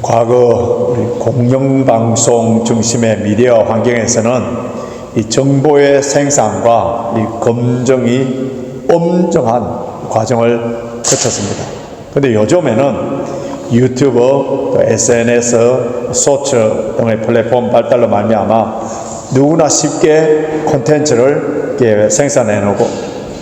과거 우리 공영방송 중심의 미디어 환경에서는 이 정보의 생산과 이 검증이 엄정한 과정을 거쳤습니다. 그런데 요즘에는 유튜브, 또 SNS, 소셜 등의 플랫폼 발달로 말미암아 누구나 쉽게 콘텐츠를 생산해내고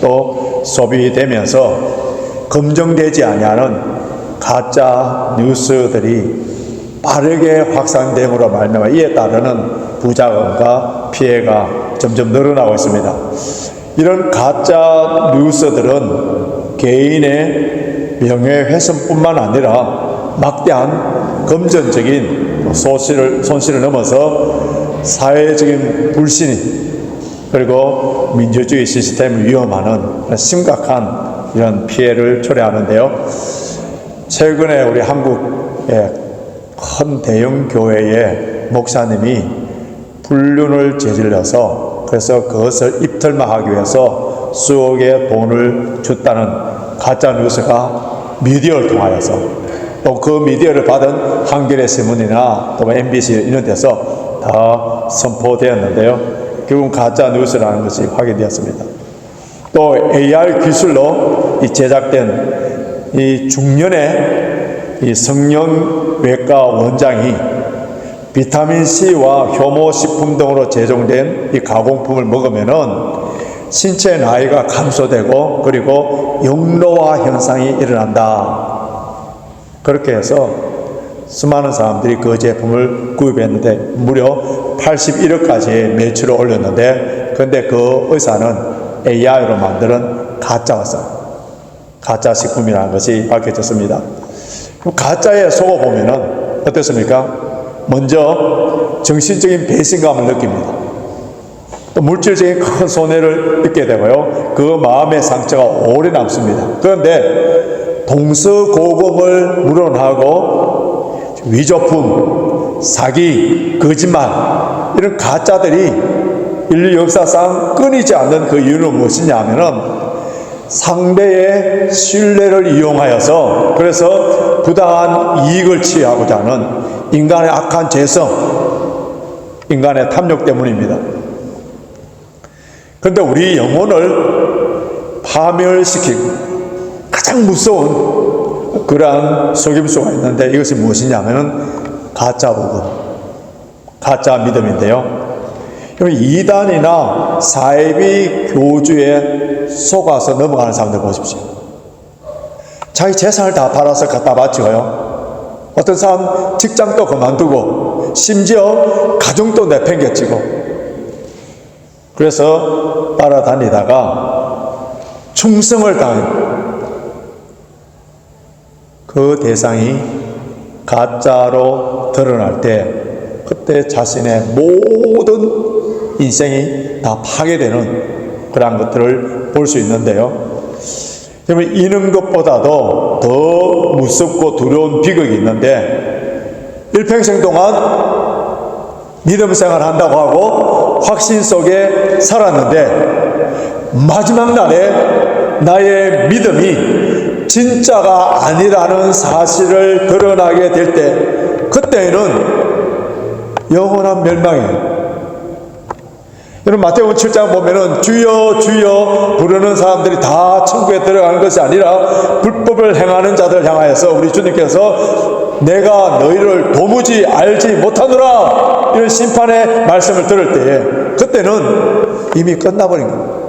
또 소비되면서 검증되지 아니하는 가짜 뉴스들이 빠르게 확산됨으로 말미암아 이에 따르는 부작용과 피해가 점점 늘어나고 있습니다. 이런 가짜 뉴스들은 개인의 명예훼손뿐만 아니라 막대한 금전적인 손실을 넘어서 사회적인 불신이 그리고 민주주의 시스템을 위험하는 심각한 이런 피해를 초래하는데요. 최근에 우리 한국의 큰 대형 교회의 목사님이 불륜을 저질러서 그래서 그것을 입틀막하기 위해서 수억의 돈을 줬다는 가짜 뉴스가 미디어를 통하여서 또 그 미디어를 받은 한겨레 신문이나 또 MBC 이런 데서 다 선포되었는데요. 결국 가짜 뉴스라는 것이 확인되었습니다. 또 AR 기술로 제작된 이 중년의 이 성형외과 원장이 비타민C와 효모식품 등으로 제공된 이 가공품을 먹으면은 신체 나이가 감소되고 그리고 영로화 현상이 일어난다. 그렇게 해서 수많은 사람들이 그 제품을 구입했는데 무려 81억까지의 매출을 올렸는데 그런데 그 의사는 AI로 만드는 가짜 식품이라는 것이 밝혀졌습니다. 가짜에 속아보면은 어떻습니까? 먼저 정신적인 배신감을 느낍니다. 또 물질적인 큰 손해를 입게 되고요. 그 마음의 상처가 오래 남습니다. 그런데 동서고금을 물어나고 위조품, 사기, 거짓말 이런 가짜들이 인류 역사상 끊이지 않는 그 이유는 무엇이냐 하면은 상대의 신뢰를 이용하여서 그래서 부당한 이익을 취하고자 하는 인간의 악한 죄성, 인간의 탐욕 때문입니다. 그런데 우리 영혼을 파멸시키고 가장 무서운 그러한 속임수가 있는데 이것이 무엇이냐면은 가짜 복음, 가짜 믿음인데요. 이단이나 사이비 교주에 속아서 넘어가는 사람들 보십시오. 자기 재산을 다 팔아서 갖다 바치고요. 어떤 사람 직장도 그만두고 심지어 가정도 내팽개치고 그래서 따라다니다가 충성을 당한 그 대상이 가짜로 드러날 때 그때 자신의 모든 인생이 다 파괴되는 그런 것들을 볼 수 있는데요. 그러면 이런 것보다도 더 무섭고 두려운 비극이 있는데 일평생 동안 믿음 생활을 한다고 하고 확신 속에 살았는데 마지막 날에 나의 믿음이 진짜가 아니라는 사실을 드러나게 될 때 그때는 영원한 멸망이에요. 여러분 마태복음 7장 보면은 주여 주여 부르는 사람들이 다 천국에 들어가는 것이 아니라 불법을 행하는 자들 향하여서 우리 주님께서 내가 너희를 도무지 알지 못하노라 이런 심판의 말씀을 들을 때에 그때는 이미 끝나버린 겁니다.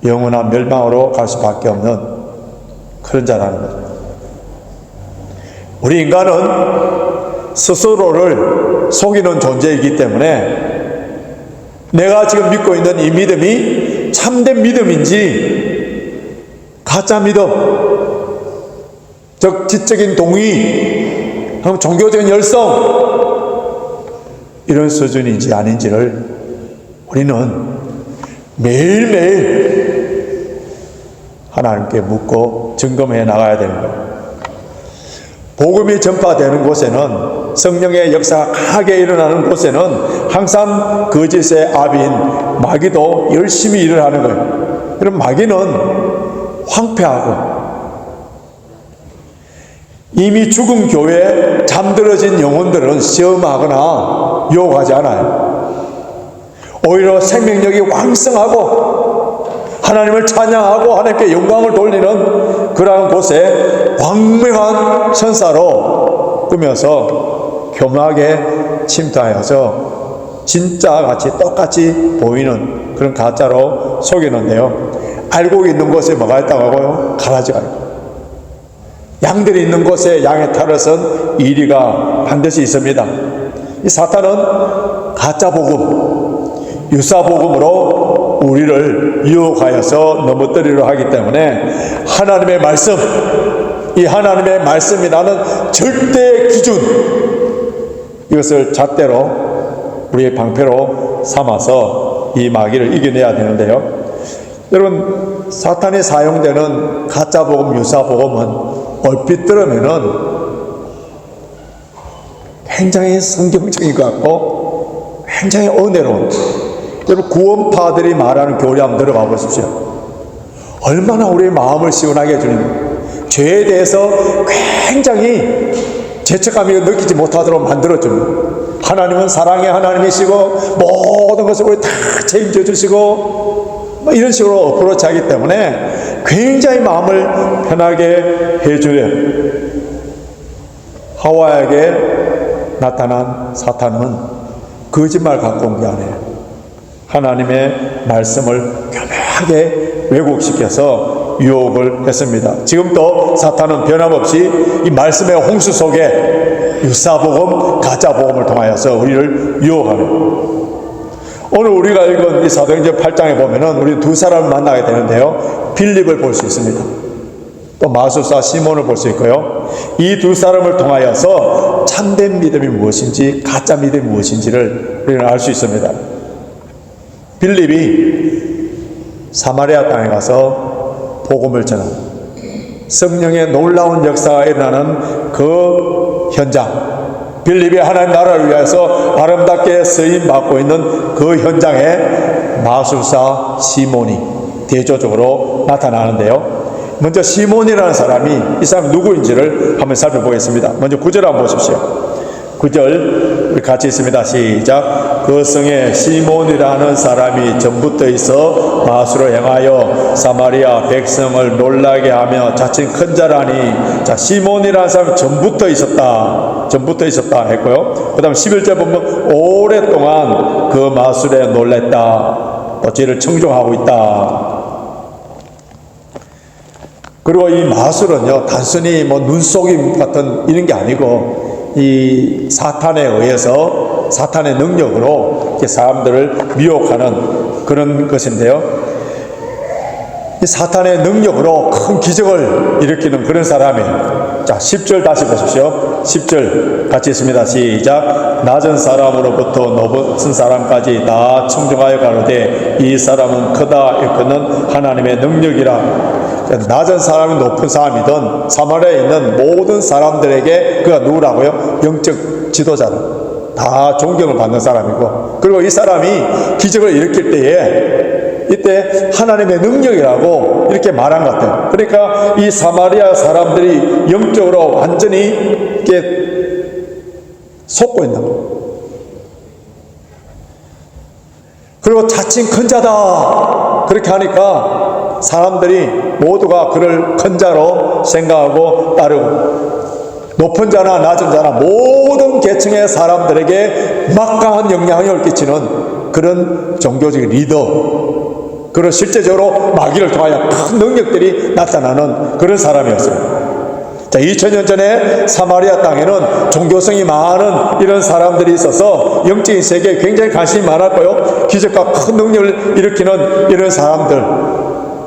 영원한 멸망으로 갈 수밖에 없는 그런 자라는 거죠. 우리 인간은 스스로를 속이는 존재이기 때문에 내가 지금 믿고 있는 이 믿음이 참된 믿음인지 가짜 믿음, 즉 지적인 동의, 종교적인 열성 이런 수준인지 아닌지를 우리는 매일매일 하나님께 묻고 점검해 나가야 되는 거예요. 복음이 전파되는 곳에는 성령의 역사가 강하게 일어나는 곳에는 항상 거짓의 아비인 마귀도 열심히 일을 하는 거예요. 그럼 마귀는 황폐하고 이미 죽은 교회에 잠들어진 영혼들은 시험하거나 유혹하지 않아요. 오히려 생명력이 왕성하고 하나님을 찬양하고 하나님께 영광을 돌리는 그러한 곳에 광명한 천사로 꾸며서 교묘하게 침투하여서 진짜같이 똑같이 보이는 그런 가짜로 속이는데요. 알고 있는 곳에 뭐가 있다고 하고요? 가라지가 있고, 양들이 있는 곳에 양의 탈을 이리가 반드시 있습니다. 이 사탄은 가짜 복음, 유사 복음으로 우리를 유혹하여서 넘어뜨리려 하기 때문에 하나님의 말씀, 이 하나님의 말씀이라는 절대 기준, 이것을 잣대로 우리의 방패로 삼아서 이 마귀를 이겨내야 되는데요. 여러분, 사탄이 사용되는 가짜 복음, 유사 복음은 얼핏 들으면은 굉장히 성경적인 것 같고 굉장히 은혜로운, 여러분 구원파들이 말하는 교리 한번 들어가 보십시오. 얼마나 우리의 마음을 시원하게 해주는, 죄에 대해서 굉장히 죄책감이 느끼지 못하도록 만들어줍니다. 하나님은 사랑의 하나님이시고 모든 것을 우리 다 책임져 주시고 이런 식으로 어프로치 하기 때문에 굉장히 마음을 편하게 해주래요. 하와에게 나타난 사탄은 거짓말 갖고 온 게 아니에요. 하나님의 말씀을 교묘하게 왜곡시켜서 유혹을 했습니다. 지금도 사탄은 변함없이 이 말씀의 홍수 속에 유사복음, 가짜복음을 통하여서 우리를 유혹하는, 오늘 우리가 읽은 이 사도행전 8장에 보면은 우리 두 사람을 만나게 되는데요. 빌립을 볼 수 있습니다. 또 마술사 시몬을 볼 수 있고요. 이 두 사람을 통하여서 참된 믿음이 무엇인지 가짜 믿음이 무엇인지를 우리는 알 수 있습니다. 빌립이 사마리아 땅에 가서 복음을 전하는, 성령의 놀라운 역사가 일어나는 그 현장, 빌립이 하나님 나라를 위해서 아름답게 쓰임받고 있는 그 현장에 마술사 시몬이 대조적으로 나타나는데요. 먼저 시몬이라는 사람이, 이 사람이 누구인지를 한번 살펴보겠습니다. 먼저 9절 한번 보십시오. 9절 우리 같이 있습니다. 시작. 그 성에 시몬이라는 사람이 전부터 있어 마술을 행하여 사마리아 백성을 놀라게 하며 자칭 큰 자라니. 자, 시몬이라는 사람이 전부터 있었다 했고요. 그 다음 11절 보면 오랫동안 그 마술에 놀랬다, 또 죄를 청종하고 있다. 그리고 이 마술은요, 단순히 뭐 눈속임 같은 이런 게 아니고 이 사탄에 의해서, 사탄의 능력으로 이렇게 사람들을 미혹하는 그런 것인데요. 이 사탄의 능력으로 큰 기적을 일으키는 그런 사람이에요. 자, 10절 다시 보십시오. 10절 같이 있습니다. 시작. 낮은 사람으로부터 높은 사람까지 다 청종하여 가로되 이 사람은 크다 일컫는 하나님의 능력이라. 낮은 사람이 높은 사람이든 사마리아에 있는 모든 사람들에게 그가 누구라고요? 영적 지도자다. 다 존경을 받는 사람이고, 그리고 이 사람이 기적을 일으킬 때에 이때 하나님의 능력이라고 이렇게 말한 것 같아요. 그러니까 이 사마리아 사람들이 영적으로 완전히 이렇게 속고 있는 거예요. 그리고 자칭 큰 자다 그렇게 하니까 사람들이 모두가 그를 큰 자로 생각하고 따르고, 높은 자나 낮은 자나 모든 계층의 사람들에게 막강한 영향력을 끼치는 그런 종교적인 리더, 그런 실제적으로 마귀를 통하여 큰 능력들이 나타나는 그런 사람이었어요. 자, 2000년 전에 사마리아 땅에는 종교성이 많은 이런 사람들이 있어서 영적인 세계에 굉장히 관심이 많았고요. 기적과 큰 능력을 일으키는 이런 사람들,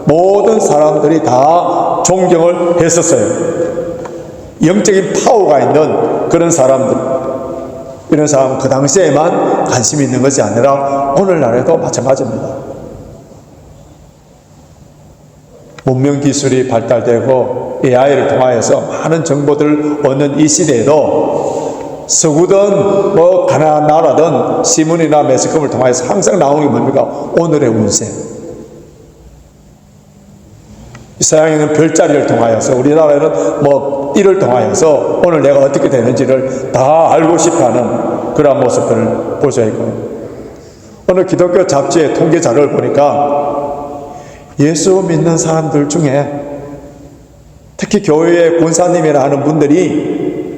모든 사람들이 다 존경을 했었어요. 영적인 파워가 있는 그런 사람들, 이런 사람은 그 당시에만 관심이 있는 것이 아니라 오늘날에도 마찬가지입니다. 문명기술이 발달되고 AI를 통하여서 많은 정보들을 얻는 이 시대에도 서구든 뭐 가난한 나라든 신문이나 매스컴을 통해서 항상 나오는 게 뭡니까? 오늘의 운세. 서양에는 별자리를 통하여서, 우리나라에는 뭐 이를 통하여서 오늘 내가 어떻게 되는지를 다 알고 싶어하는 그러한 모습들을 볼 수 있고요. 오늘 기독교 잡지의 통계 자료를 보니까 예수 믿는 사람들 중에 특히 교회의 권사님이라 하는 분들이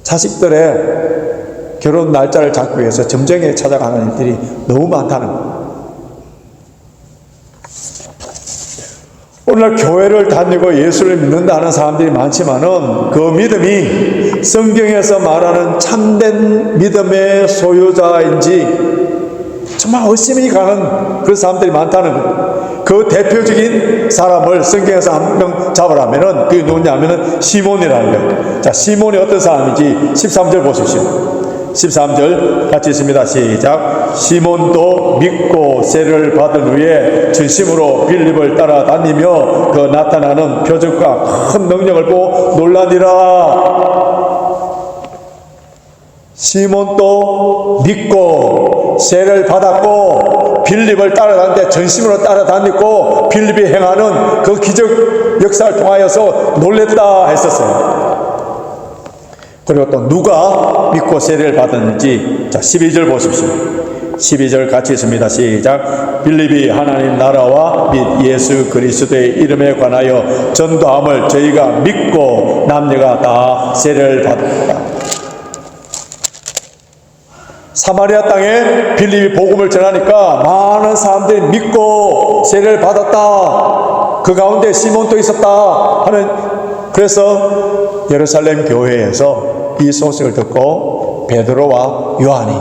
자식들의 결혼 날짜를 잡기 위해서 점쟁이에 찾아가는 일들이 너무 많다는 거예요. 오늘날 교회를 다니고 예수를 믿는다 하는 사람들이 많지만은 그 믿음이 성경에서 말하는 참된 믿음의 소유자인지 정말 의심이 가는 그런 사람들이 많다는 거예요. 그 대표적인 사람을 성경에서 한 명 잡으라면은 그게 누구냐면은 시몬이라는 거예요. 자, 시몬이 어떤 사람인지 13절 보십시오. 13절 같이 있습니다. 시작. 시몬도 믿고 세례를 받은 후에 전심으로 빌립을 따라다니며 그 나타나는 표적과 큰 능력을 보고 놀라니라. 시몬도 믿고 세례를 받았고 빌립을 따라다니는데 전심으로 따라다녔고 빌립이 행하는 그 기적 역사를 통하여서 놀랬다 했었어요. 그리고 또 누가 믿고 세례를 받았는지, 자 12절 보십시오. 12절 같이 있습니다. 시작. 빌립이 하나님 나라와 및 예수 그리스도의 이름에 관하여 전도함을 저희가 믿고 남녀가 다 세례를 받았다. 사마리아 땅에 빌립이 복음을 전하니까 많은 사람들이 믿고 세례를 받았다. 그 가운데 시몬도 있었다 하는, 그래서 예루살렘 교회에서 이 소식을 듣고 베드로와 요한이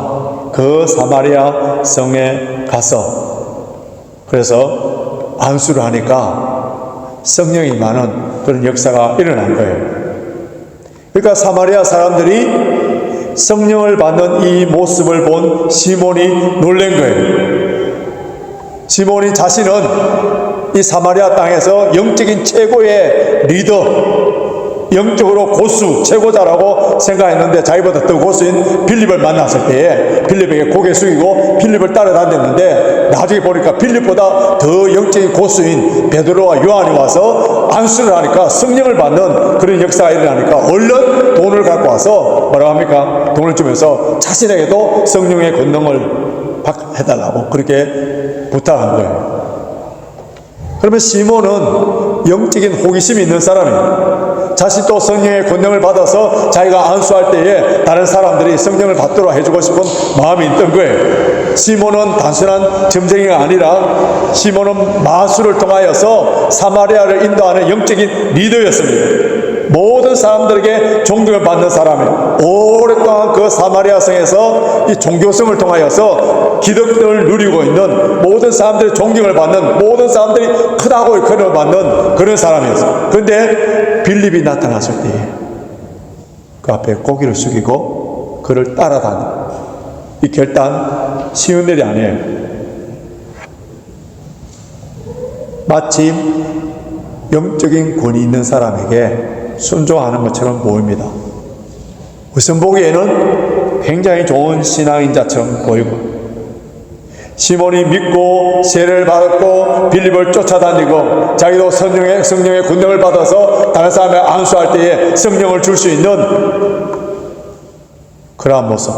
그 사마리아 성에 가서 그래서 안수를 하니까 성령이 많은 그런 역사가 일어난 거예요. 그러니까 사마리아 사람들이 성령을 받는 이 모습을 본 시몬이 놀란 거예요. 시몬이 자신은 이 사마리아 땅에서 영적인 최고의 리더, 영적으로 고수, 최고자라고 생각했는데 자기보다 더 고수인 빌립을 만났을 때에 빌립에게 고개 숙이고 빌립을 따라다녔는데 나중에 보니까 빌립보다 더 영적인 고수인 베드로와 요한이 와서 안수를 하니까 성령을 받는 그런 역사가 일어나니까 얼른 돈을 갖고 와서 뭐라고 합니까? 돈을 주면서 자신에게도 성령의 권능을 해달라고 그렇게 부탁한 거예요. 그러면 시몬은 영적인 호기심이 있는 사람이에요. 자신도 성령의 권능을 받아서 자기가 안수할 때에 다른 사람들이 성령을 받도록 해주고 싶은 마음이 있던 거예요. 시몬은 단순한 점쟁이가 아니라 시몬은 마술을 통하여서 사마리아를 인도하는 영적인 리더였습니다. 모든 사람들에게 존경을 받는 사람이에요. 오랫동안 그 사마리아 성에서 이 종교성을 통하여서 기득권을 누리고 있는 모든 사람들의 존경을 받는, 모든 사람들이 크다고 일컬음을 받는 그런 사람이었어요. 그런데 빌립이 나타났을 때에 그 앞에 고개를 숙이고 그를 따라다니는 이 결단 쉬운 일이 아니에요. 마침 영적인 권위 있는 사람에게 순종하는 것처럼 보입니다. 우선 보기에는 굉장히 좋은 신앙인자처럼 보이고, 시몬이 믿고 세례를 받았고 빌립을 쫓아다니고 자기도 성령의 권능을 받아서 다른 사람에 안수할 때에 성령을 줄 수 있는 그러한 모습.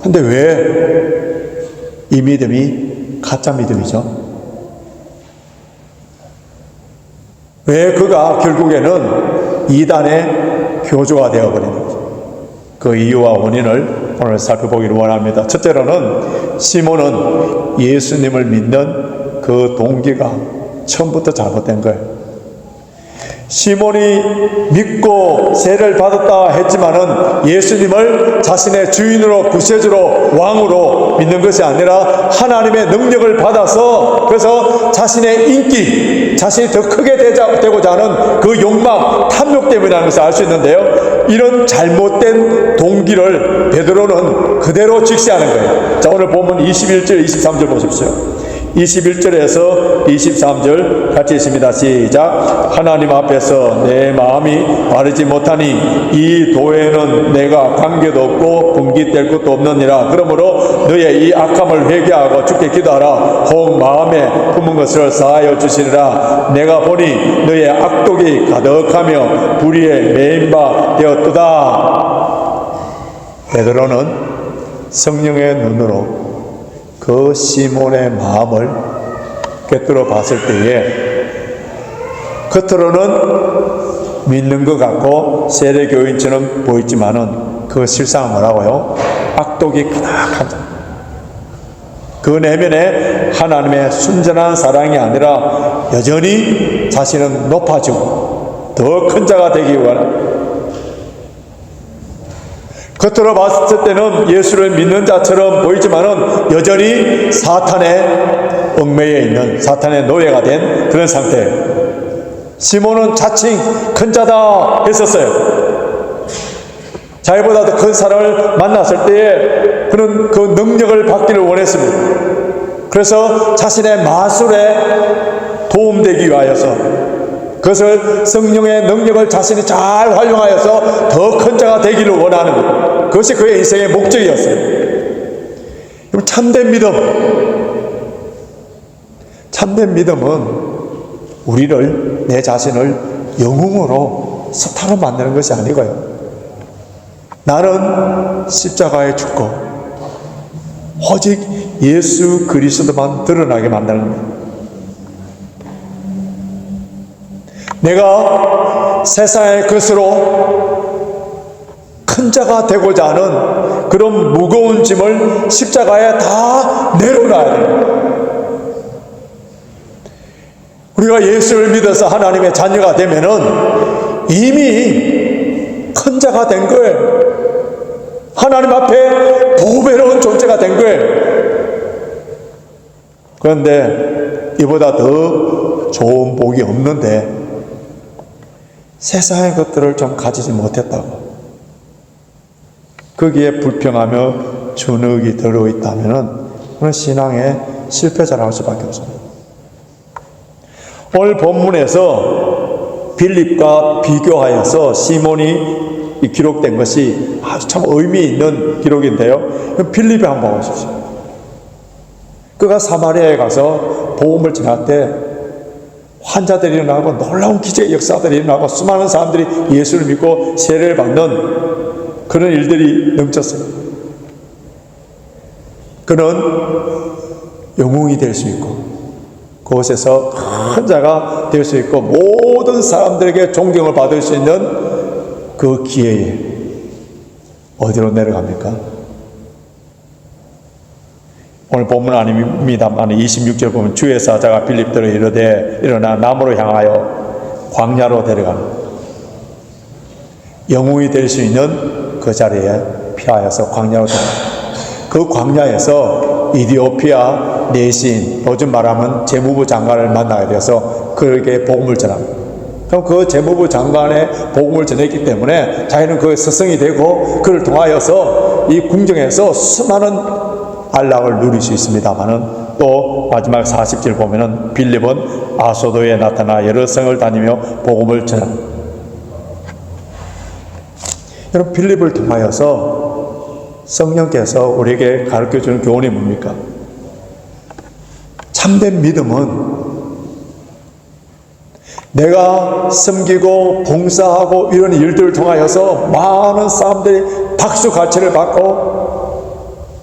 근데 왜 이 믿음이 가짜 믿음이죠? 왜 그가 결국에는 이단의 교주가 되어버리는지, 그 이유와 원인을 오늘 살펴보기를 원합니다. 첫째로는 시몬은 예수님을 믿는 그 동기가 처음부터 잘못된 거예요. 시몬이 믿고 세례를 받았다 했지만은 예수님을 자신의 주인으로, 구세주로, 왕으로 믿는 것이 아니라 하나님의 능력을 받아서, 그래서 자신의 인기, 자신이 더 크게 되고자 하는 그 욕망, 탐욕 때문이라는 것을 알 수 있는데요, 이런 잘못된 동기를 베드로는 그대로 직시하는 거예요. 자, 오늘 보면 21절 23절 보십시오. 21절에서 23절 같이 있습니다. 시작. 하나님 앞에서 내 마음이 바르지 못하니 이 도에는 내가 관계도 없고 분깃될 것도 없느니라. 그러므로 너의 이 악함을 회개하고 주께 기도하라. 혹 마음에 품은 것을 사하여 주시리라. 내가 보니 너의 악독이 가득하며 불의에 매인 바 되었도다. 베드로는 성령의 눈으로 그 시몬의 마음을 꿰뚫어 봤을 때에 겉으로는 믿는 것 같고 세례교인처럼 보이지만은 그 실상은 뭐라고요? 악독이 가득한 자. 그 내면에 하나님의 순전한 사랑이 아니라 여전히 자신은 높아지고 더 큰 자가 되기 원합니다. 겉으로 봤을 때는 예수를 믿는 자처럼 보이지만은 여전히 사탄의 얽매여 있는, 사탄의 노예가 된 그런 상태예요. 시몬은 자칭 큰 자다 했었어요. 자기보다 더 큰 사람을 만났을 때에 그는 그 능력을 받기를 원했습니다. 그래서 자신의 마술에 도움되기 위하여서 그것을 성령의 능력을 자신이 잘 활용하여서 더 큰 자가 되기를 원하는 것. 그것이 그의 인생의 목적이었어요. 참된 믿음은 우리를, 내 자신을 영웅으로 스타로 만드는 것이 아니고요. 나는 십자가에 죽고 오직 예수 그리스도만 드러나게 만드는 겁니다. 내가 세상의 것으로 큰 자가 되고자 하는 그런 무거운 짐을 십자가에 다 내려놔야 됩니다. 우리가 예수를 믿어서 하나님의 자녀가 되면은 이미 큰 자가 된 거예요. 하나님 앞에 보배로운 존재가 된 거예요. 그런데 이보다 더 좋은 복이 없는데 세상의 것들을 좀 가지지 못했다고 거기에 불평하며 주눅이 들어있다면 그런 신앙의 실패자라고 할 수밖에 없습니다. 오늘 본문에서 빌립과 비교하여서 시몬이 기록된 것이 아주 참 의미 있는 기록인데요. 빌립에 한번 보십시오. 그가 사마리아에 가서 복음을 전할 때 환자들이 일어나고 놀라운 기적의 역사들이 일어나고 수많은 사람들이 예수를 믿고 세례를 받는 그런 일들이 넘쳤어요. 그는 영웅이 될 수 있고 그곳에서 큰 자가 될 수 있고 모든 사람들에게 존경을 받을 수 있는 그 기회에 어디로 내려갑니까? 오늘 본문 아닙니다만 26절 보면 주의 사자가 빌립들을 이르되 일어나 남으로 향하여 광야로 데려가는 영웅이 될 수 있는 그 자리에 피하여서 광야로 데려가는 그 광야에서 이디오피아 내신, 요즘 말하면 재무부 장관을 만나게 돼서 그에게 복음을 전합니다. 그럼 그 재무부 장관의 복음을 전했기 때문에 자기는 그 스승이 되고 그를 통하여서 이 궁정에서 수많은 안락을 누릴 수 있습니다만은 또 마지막 40절 보면은 빌립은 아소도에 나타나 여러 성을 다니며 복음을 전합니다. 여러분, 빌립을 통하여서 성령께서 우리에게 가르쳐주는 교훈이 뭡니까? 참된 믿음은 내가 섬기고 봉사하고 이런 일들을 통하여서 많은 사람들이 박수 갈채를 받고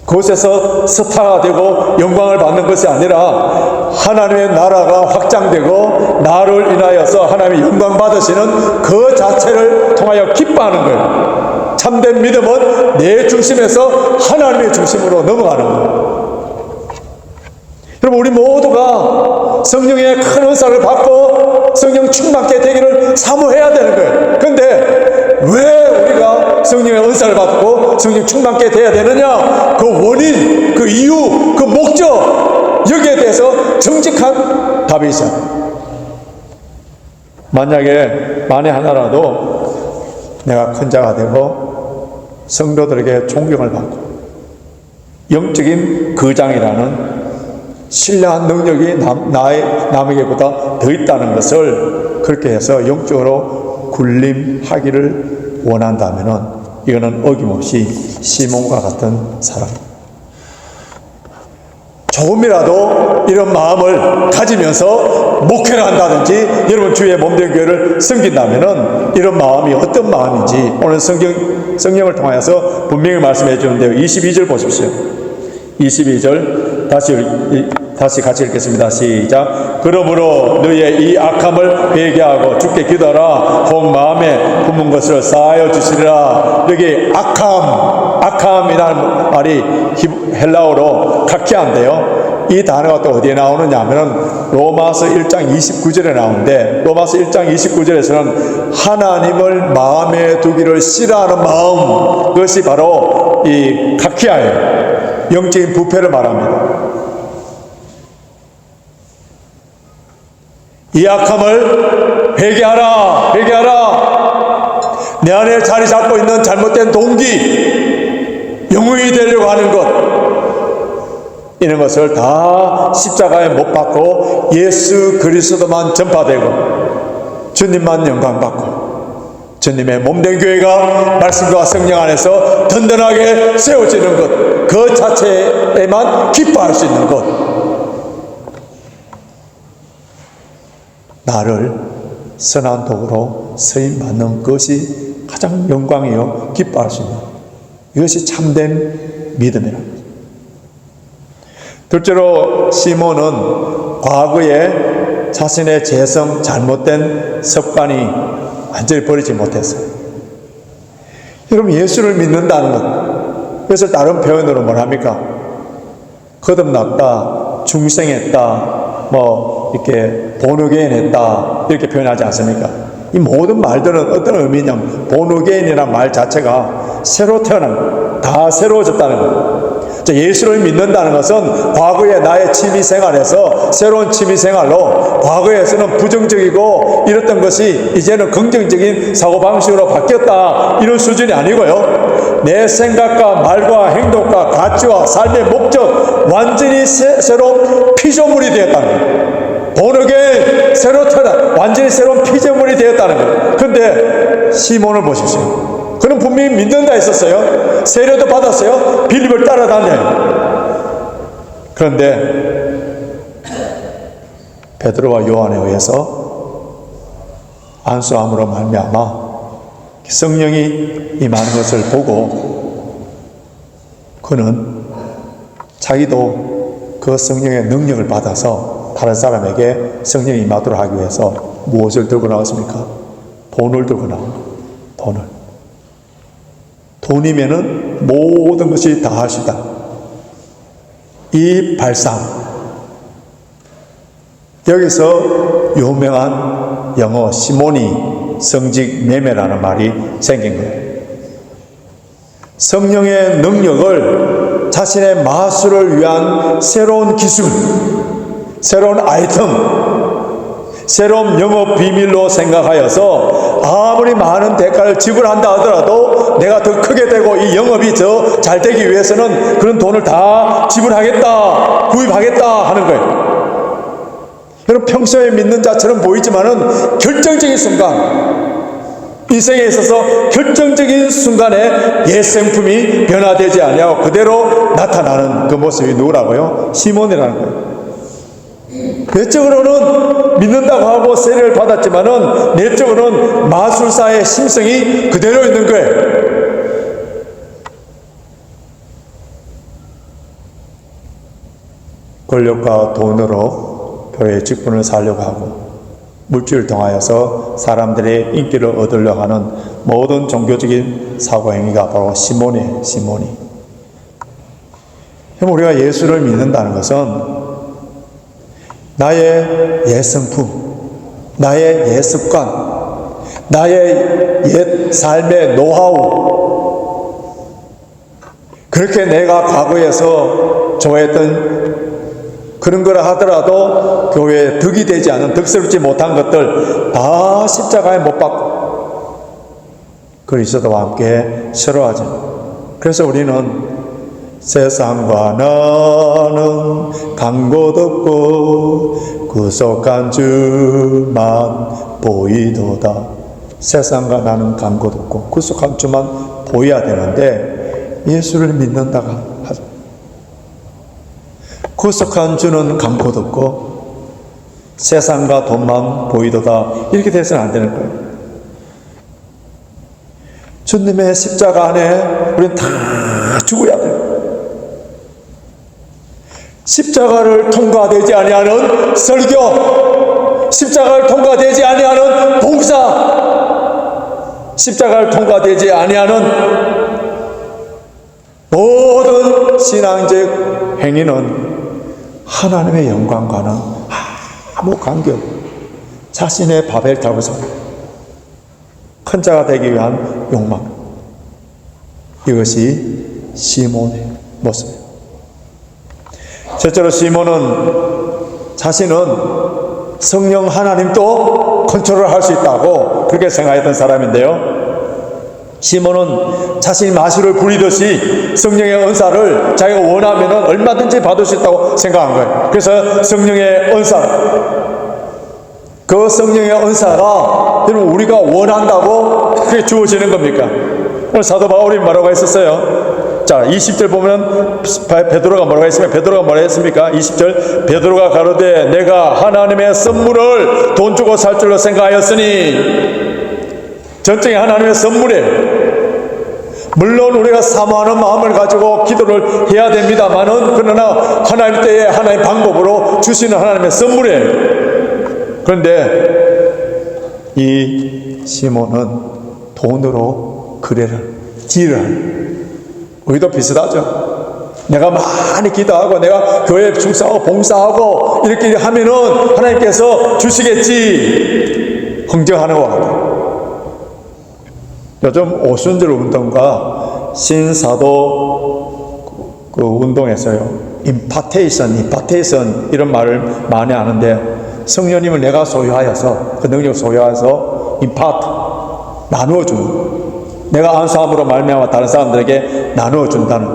그곳에서 스타가 되고 영광을 받는 것이 아니라 하나님의 나라가 확장되고 나를 인하여서 하나님의 영광 받으시는 그 자체를 통하여 기뻐하는 거예요. 참된 믿음은 내 중심에서 하나님의 중심으로 넘어가는 거예요. 여러분, 우리 모두가 성령의 큰 은사를 받고 성령 충만케 되기를 사모해야 되는 거예요. 그런데 왜 우리가 성령의 은사를 받고 성령 충만케 돼야 되느냐? 그 원인, 그 이유, 그 목적, 여기에 대해서 정직한 답이 있어요. 만약에 만에 하나라도 내가 큰 자가 되고 성도들에게 존경을 받고 영적인 거장이라는 신령한 능력이 남에게보다 더 있다는 것을 그렇게 해서 영적으로 군림하기를 원한다면 이거는 어김없이 시몬과 같은 사람. 조금이라도 이런 마음을 가지면서 목회를 한다든지 여러분 주의 몸된 교회를 섬긴다면 이런 마음이 어떤 마음인지 오늘 성경을 통하여서 분명히 말씀해 주는데요. 22절 보십시오. 22절 다시 같이 읽겠습니다. 시작. 그러므로 너의 이 악함을 회개하고 주께 기도하라. 혹 마음에 품은 것을 쌓여 주시리라. 여기 악함이라는 말이 헬라어로 카키아인데요. 이 단어가 또 어디에 나오느냐 하면 로마서 1장 29절에 나오는데 로마서 1장 29절에서는 하나님을 마음에 두기를 싫어하는 마음, 그것이 바로 이 카키아예요. 영적인 부패를 말합니다. 이 악함을 회개하라. 내 안에 자리 잡고 있는 잘못된 동기, 영웅이 되려고 하는 것, 이런 것을 다 십자가에 못 박고 예수 그리스도만 전파되고 주님만 영광받고 주님의 몸된 교회가 말씀과 성령 안에서 든든하게 세워지는 것, 그 자체에만 기뻐할 수 있는 것, 나를 선한 도구로 쓰임받는 것이 가장 영광이요 기뻐할 수 있는, 이것이 참된 믿음이랍니다. 둘째로 시몬은 과거에 자신의 죄성, 잘못된 습관이 완전히 버리지 못했어요. 여러분, 예수를 믿는다는 것, 그래서 다른 표현으로 뭘 합니까? 거듭났다, 중생했다, 이렇게 본어게인 했다, 이렇게 표현하지 않습니까? 이 모든 말들은 어떤 의미냐면 본어게인이라는 말 자체가 새로 태어난, 다 새로워졌다는 거예요. 예수를 믿는다는 것은 과거의 나의 취미생활에서 새로운 취미생활로, 과거에서는 부정적이고 이랬던 것이 이제는 긍정적인 사고방식으로 바뀌었다, 이런 수준이 아니고요, 내 생각과 말과 행동과 가치와 삶의 목적, 완전히 새로운 피조물이 되었다는 거예요. 본어게 새로 태어난 완전히 새로운 피조물이 되었다는 거예요. 그런데 시몬을 보십시오. 그는 분명히 믿는다 했었어요. 세례도 받았어요. 빌립을 따라다녀요. 그런데 베드로와 요한에 의해서 안수함으로 말미암아 성령이 임하는 것을 보고 그는 자기도 그 성령의 능력을 받아서 다른 사람에게 성령이 임하도록 하기 위해서 무엇을 들고 나왔습니까? 돈을 들고 나온 거예요. 돈이면은 모든 것이 다 하시다. 이 발상, 여기서 유명한 영어 시몬이 성직 매매라는 말이 생긴 거예요. 성령의 능력을 자신의 마술을 위한 새로운 기술, 새로운 아이템, 새로운 영업 비밀로 생각하여서 아무리 많은 대가를 지불한다 하더라도 내가 더 크게 되고 이 영업이 더 잘 되기 위해서는 그런 돈을 다 지불하겠다, 구입하겠다 하는 거예요. 여러분, 평소에 믿는 자처럼 보이지만은 결정적인 순간, 인생에 있어서 결정적인 순간에 옛 생품이 변화되지 아니하고 그대로 나타나는 그 모습이 누구라고요? 시몬이라는 거예요. 외적으로는 믿는다고 하고 세례를 받았지만은 내적으로는 마술사의 심성이 그대로 있는 거예요. 권력과 돈으로 교회의 직분을 살려고 하고 물질을 통하여서 사람들의 인기를 얻으려고 하는 모든 종교적인 사고행위가 바로 시몬이에요. 시몬이. 우리가 예수를 믿는다는 것은 나의 옛 성품, 나의 옛 습관, 나의 옛 삶의 노하우, 그렇게 내가 과거에서 좋아했던 그런 거라 하더라도 교회에 덕이 되지 않은, 덕스럽지 못한 것들 다 십자가에 못 박고 그리스도와 함께 새로워하죠. 그래서 우리는 세상과 나는 간 곳 없고 구속한 주만 보이도다. 세상과 나는 간 곳 없고 구속한 주만 보여야 되는데 예수를 믿는다가 하죠. 구속한 주는 간 곳 없고 세상과 돈만 보이도다. 이렇게 돼서는 안 되는 거예요. 주님의 십자가 안에 우리는 다 죽어야 돼요. 십자가를 통과되지 아니하는 설교, 십자가를 통과되지 아니하는 봉사, 십자가를 통과되지 아니하는 모든 신앙적 행위는 하나님의 영광과는 아무 관계없고 자신의 바벨탑을 세우고 큰 자가 되기 위한 욕망, 이것이 시몬의 모습입니다. 실제로 시몬은 자신은 성령 하나님도 컨트롤을 할 수 있다고 그렇게 생각했던 사람인데요, 시몬은 자신이 마술을 부리듯이 성령의 은사를 자기가 원하면 얼마든지 받을 수 있다고 생각한 거예요. 그래서 성령의 은사, 그 성령의 은사가 여러분 우리가 원한다고 그게 주어지는 겁니까? 오늘 사도 바울이 뭐라고 했었어요? 자, 20절 보면 베드로가 뭐라고 했습니까? 베드로가 뭐라고 했습니까? 20절, 베드로가 가로되 내가 하나님의 선물을 돈 주고 살 줄로 생각하였으니, 전적인 하나님의 선물이에요. 물론 우리가 사모하는 마음을 가지고 기도를 해야 됩니다만은, 그러나 하나님 때에 하나님의 방법으로 주시는 하나님의 선물이에요. 그런데 이 시몬은 돈으로 거래를, 딜을 하는, 우리도 비슷하죠. 내가 많이 기도하고 내가 교회에 충성하고 봉사하고 이렇게 하면은 하나님께서 주시겠지 흥정하는 것 같아요. 요즘 오순절 운동과 신사도 그 운동에서요, 임파테이션 이런 말을 많이 하는데, 성령님을 내가 소유하여서 그 능력을 소유하여서 임파트, 나누어주는, 내가 안수함으로 말미암아 다른 사람들에게 나누어준다는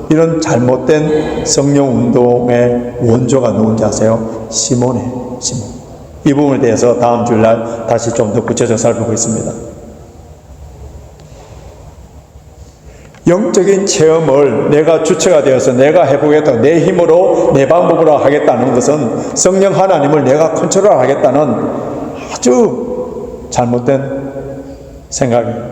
이런 잘못된 성령 운동의 원조가 누군지 아세요? 시몬이에요. 시몬. 이 부분에 대해서 다음 주일날 다시 좀 더 구체적으로 살펴보겠습니다. 영적인 체험을 내가 주체가 되어서 내가 해보겠다, 내 힘으로 내 방법으로 하겠다는 것은 성령 하나님을 내가 컨트롤하겠다는 아주 잘못된 생각이에요.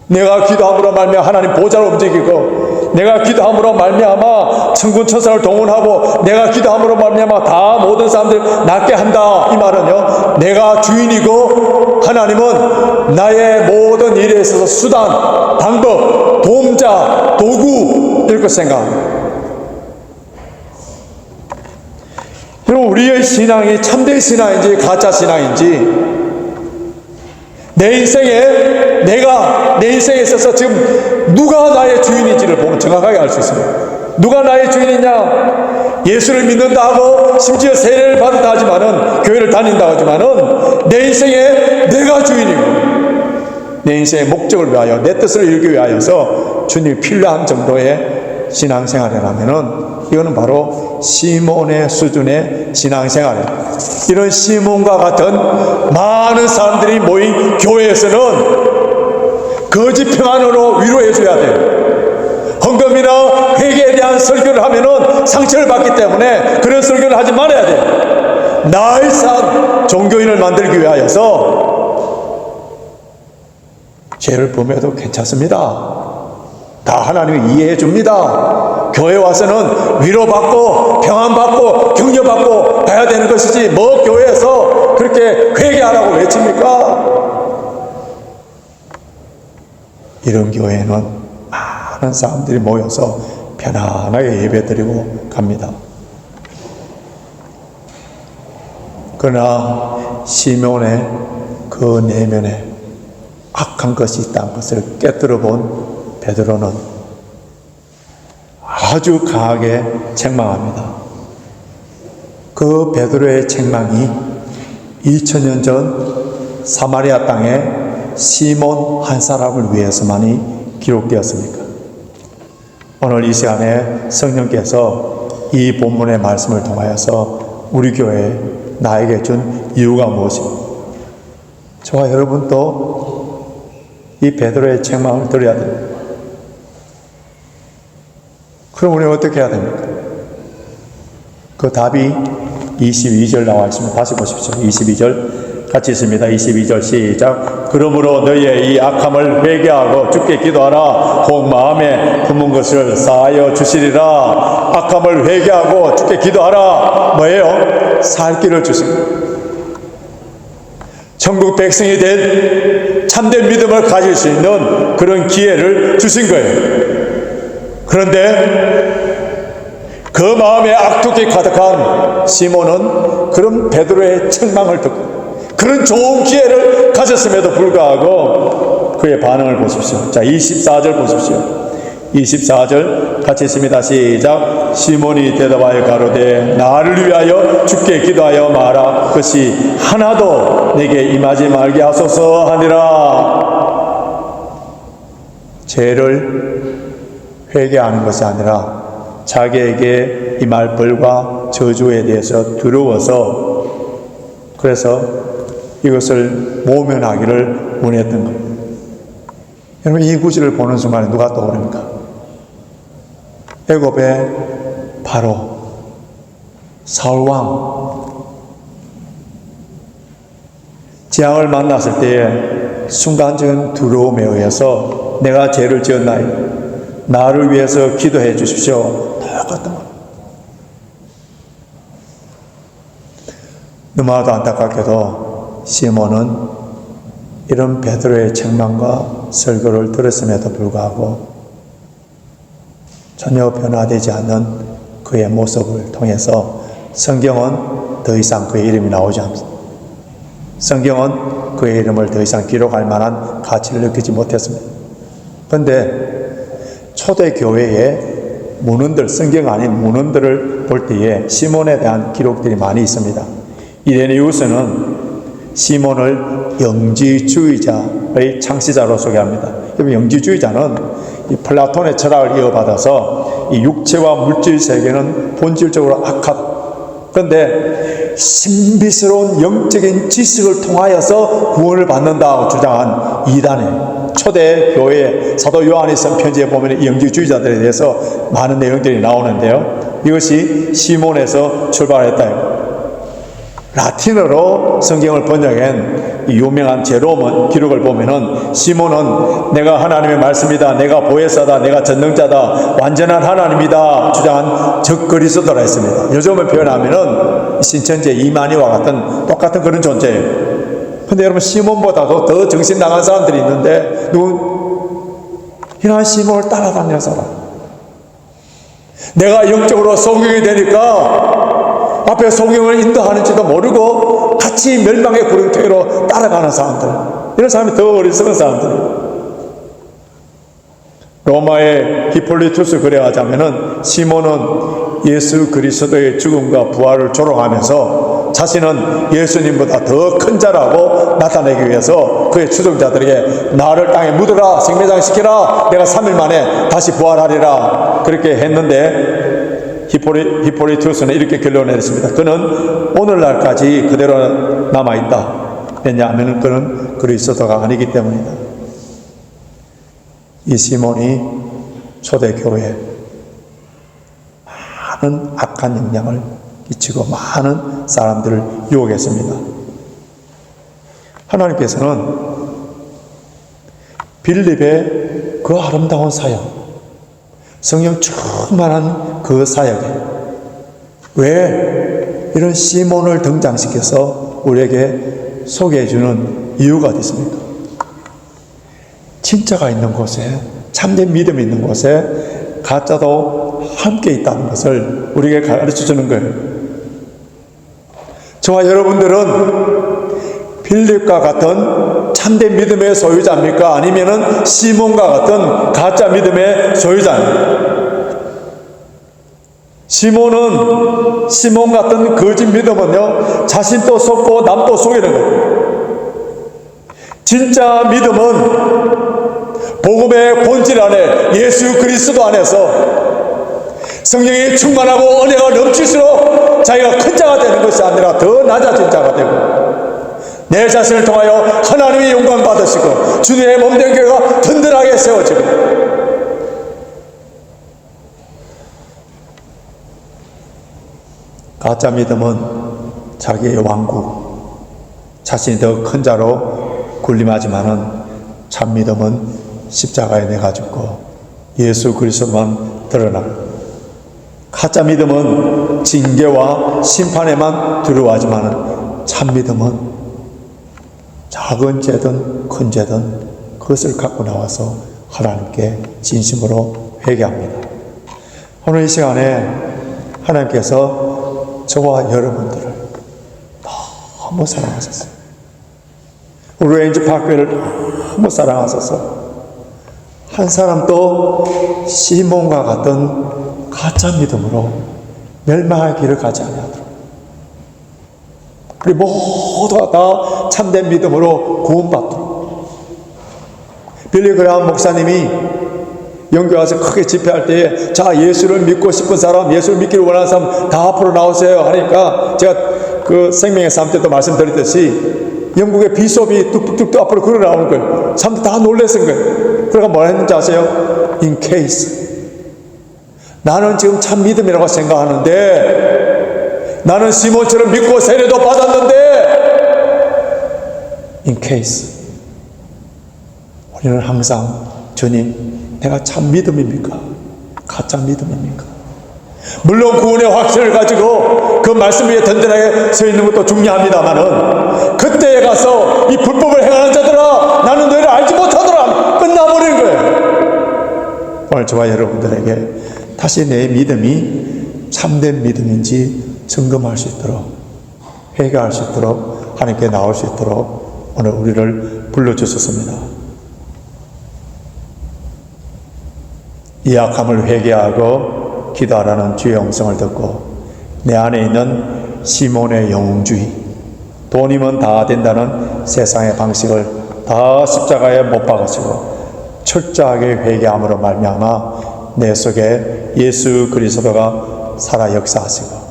내가 기도함으로 말미암아 하나님 보좌를 움직이고, 내가 기도함으로 말미암아 천군 천사를 동원하고, 내가 기도함으로 말미암아 다 모든 사람들 낫게 한다. 이 말은요, 내가 주인이고 하나님은 나의 모든 일에 있어서 수단, 방법, 도움자, 도구, 이렇게 생각합니다. 여러분, 우리의 신앙이 참된 신앙인지 가짜 신앙인지, 내 인생에 있어서 지금 누가 나의 주인인지를 보면 정확하게 알 수 있습니다. 누가 나의 주인이냐? 예수를 믿는다 하고 심지어 세례를 받았다 하지만은, 교회를 다닌다 하지만은, 내 인생에 내가 주인이고 내 인생의 목적을 위하여, 내 뜻을 이루기 위하여서 주님이 필요한 정도의 신앙생활을 하면은, 이거는 바로 시몬의 수준의 신앙생활이에요. 이런 시몬과 같은 많은 사람들이 모인 교회에서는 거짓 평안으로 위로해 줘야 돼요. 헌금이나 회개에 대한 설교를 하면은 상처를 받기 때문에 그런 설교를 하지 말아야 돼요. 나일산 종교인을 만들기 위하여서 죄를 범해도 괜찮습니다. 다 하나님이 이해해 줍니다. 교회 와서는 위로받고 평안받고 격려받고 가야 되는 것이지, 뭐 교회에서 그렇게 회개하라고 외칩니까? 이런 교회는 많은 사람들이 모여서 편안하게 예배드리고 갑니다. 그러나 시몬의 그 내면에 악한 것이 있다는 것을 깨뜨려 본 베드로는 아주 강하게 책망합니다. 그 베드로의 책망이 2000년 전 사마리아 땅에 시몬 한 사람을 위해서만이 기록되었습니까? 오늘 이 시간에 성령께서 이 본문의 말씀을 통하여서 우리 교회에 나에게 준 이유가 무엇입니까? 저와 여러분도 이 베드로의 책망을 들어야 됩니다. 그럼 우리는 어떻게 해야 됩니까? 그 답이 22절 나와 있습니다. 다시 보십시오. 22절 같이 있습니다. 22절 시작. 그러므로 너희의 이 악함을 회개하고 주께 기도하라. 혹 마음에 품은 것을 쌓여 주시리라. 악함을 회개하고 주께 기도하라. 뭐예요? 살 길을 주십니다. 천국 백성이 된 참된 믿음을 가질 수 있는 그런 기회를 주신 거예요. 그런데 그 마음에 악독이 가득한 시몬은 그런 베드로의 책망을 듣고 그런 좋은 기회를 가졌음에도 불구하고 그의 반응을 보십시오. 자, 24절 보십시오. 24절 같이 있습니다. 시작. 시몬이 대답하여 가로되 나를 위하여 주께 기도하여 마라. 그것이 하나도 내게 임하지 말게 하소서 하니라. 죄를 회개하는 것이 아니라 자기에게 임할 벌과 저주에 대해서 두려워서 그래서 이것을 모면하기를 원했던 거예요. 여러분, 이 구절을 보는 순간에 누가 떠오릅니까? 애굽의 바로 사울왕 재앙을 만났을 때에 순간적인 두려움에 의해서 내가 죄를 지었나이다, 나를 위해서 기도해 주십시오, 똑같은 거. 너무나도 안타깝게도 시몬은 이런 베드로의 책망과 설교를 들었음에도 불구하고 전혀 변화되지 않는 그의 모습을 통해서 성경은 더 이상 그의 이름이 나오지 않습니다. 성경은 그의 이름을 더 이상 기록할 만한 가치를 느끼지 못했습니다. 그런데 초대교회의 문헌들, 성경 아닌 문헌들을 볼 때에 시몬에 대한 기록들이 많이 있습니다. 이레네우스는 시몬을 영지주의자의 창시자로 소개합니다. 영지주의자는 이 플라톤의 철학을 이어받아서 이 육체와 물질 세계는 본질적으로 악하다. 그런데 신비스러운 영적인 지식을 통하여서 구원을 받는다고 주장한 이단의 초대 교회 사도 요한이 쓴 편지에 보면 이 영지주의자들에 대해서 많은 내용들이 나오는데요. 이것이 시몬에서 출발했다. 라틴어로 성경을 번역한 유명한 제롬은 기록을 보면은 시몬은 내가 하나님의 말씀이다, 내가 보혜사다, 내가 전능자다, 완전한 하나님이다 주장한 적그리스도라 했습니다. 요즘을 표현하면은 신천지 이만희와 같은 똑같은 그런 존재예요. 근데 여러분, 시몬보다도 더 정신 나간 사람들이 있는데 이런 시몬을 따라다니는 사람, 내가 영적으로 소경이 되니까 앞에 소경을 인도하는지도 모르고 같이 멸망의 구렁텅이로 따라가는 사람들, 이런 사람이 더 어리석은 사람들이에요. 로마의 히폴리투스 글에 하자면은 시몬은 예수 그리스도의 죽음과 부활을 조롱하면서 자신은 예수님보다 더 큰 자라고 나타내기 위해서 그의 추종자들에게 나를 땅에 묻어라, 생매장시키라, 내가 3일 만에 다시 부활하리라 그렇게 했는데 히폴리투스는 이렇게 결론을 내렸습니다. 그는 오늘날까지 그대로 남아있다. 왜냐하면 그는 그리스도가 아니기 때문이다. 이 시몬이 초대교회에 많은 악한 영향을 끼치고 많은 사람들을 유혹했습니다. 하나님께서는 빌립의 그 아름다운 사역, 성령 충만한 그 사역에 왜 이런 시몬을 등장시켜서 우리에게 소개해주는 이유가 있습니까? 진짜가 있는 곳에, 참된 믿음이 있는 곳에 가짜도 함께 있다는 것을 우리에게 가르쳐주는 거예요. 저와 여러분들은 빌립과 같은 참된 믿음의 소유자입니까? 아니면은 시몬과 같은 가짜 믿음의 소유자입니까? 시몬 같은 거짓 믿음은요, 자신도 속고 남도 속이는 거예요. 진짜 믿음은 복음의 본질 안에 예수 그리스도 안에서 성령이 충만하고 은혜가 넘칠수록 자기가 큰 자가 되는 것이 아니라 더 낮아진 자가 되고 내 자신을 통하여 하나님의 영광 받으시고 주님의 몸된 교회가 든든하게 세워지고 가짜 믿음은 자기의 왕국, 자신이 더 큰 자로 군림하지만은 참 믿음은 십자가에 내가 죽고 예수 그리스도만 드러나고 가짜 믿음은 징계와 심판에만 두려워하지만은 참 믿음은 작은 죄든 큰 죄든 그것을 갖고 나와서 하나님께 진심으로 회개합니다. 오늘 이 시간에 하나님께서 저와 여러분들을 너무 사랑하셨어요. 우리 렌즈 파크를 너무 사랑하셔서 한 사람도 시몬과 같은 가짜 믿음으로 멸망할 길을 가지 아니하도록 그리고 모두가 다 참된 믿음으로 구원받도록 빌리 그레이엄 목사님이 영교에 와서 크게 집회할 때에 자 예수를 믿고 싶은 사람 예수를 믿기를 원하는 사람 다 앞으로 나오세요 하니까 제가 그 생명의 삶 때도 말씀드렸듯이 영국의 비숍이 뚝뚝뚝 앞으로 걸어 나오는 거예요. 사람들 다 놀랬은 거예요. 그러니까 뭐라 했는지 아세요? In case 나는 지금 참 믿음이라고 생각하는데 나는 시몬처럼 믿고 세례도 받았는데 in case 우리는 항상 주님 내가 참 믿음입니까? 가짜 믿음입니까? 물론 구원의 확신을 가지고 그 말씀 위에 든든하게 서 있는 것도 중요합니다만은 그때에 가서 이 불법을 행하는 자들아 나는 너희를 알지 못하더라 끝나버리는 거예요. 오늘 저와 여러분들에게 다시 내 믿음이 참된 믿음인지 점검할 수 있도록 회개할 수 있도록 하나님께 나올 수 있도록 오늘 우리를 불러주셨습니다. 이 약함을 회개하고 기도하라는 주의 음성을 듣고 내 안에 있는 시몬의 영웅주의 돈이면 다 된다는 세상의 방식을 다 십자가에 못 박으시고 철저하게 회개함으로 말미암아 내 속에 예수 그리스도가 살아 역사하시고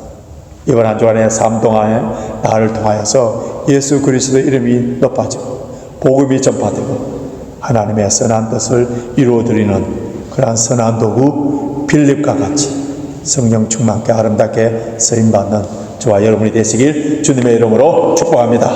이번 한 주간의 삶 동안에 나를 통하여서 예수 그리스도 이름이 높아지고 복음이 전파되고 하나님의 선한 뜻을 이루어드리는 그러한 선한 도구 빌립과 같이 성령 충만케 아름답게 쓰임받는 저와 여러분이 되시길 주님의 이름으로 축복합니다.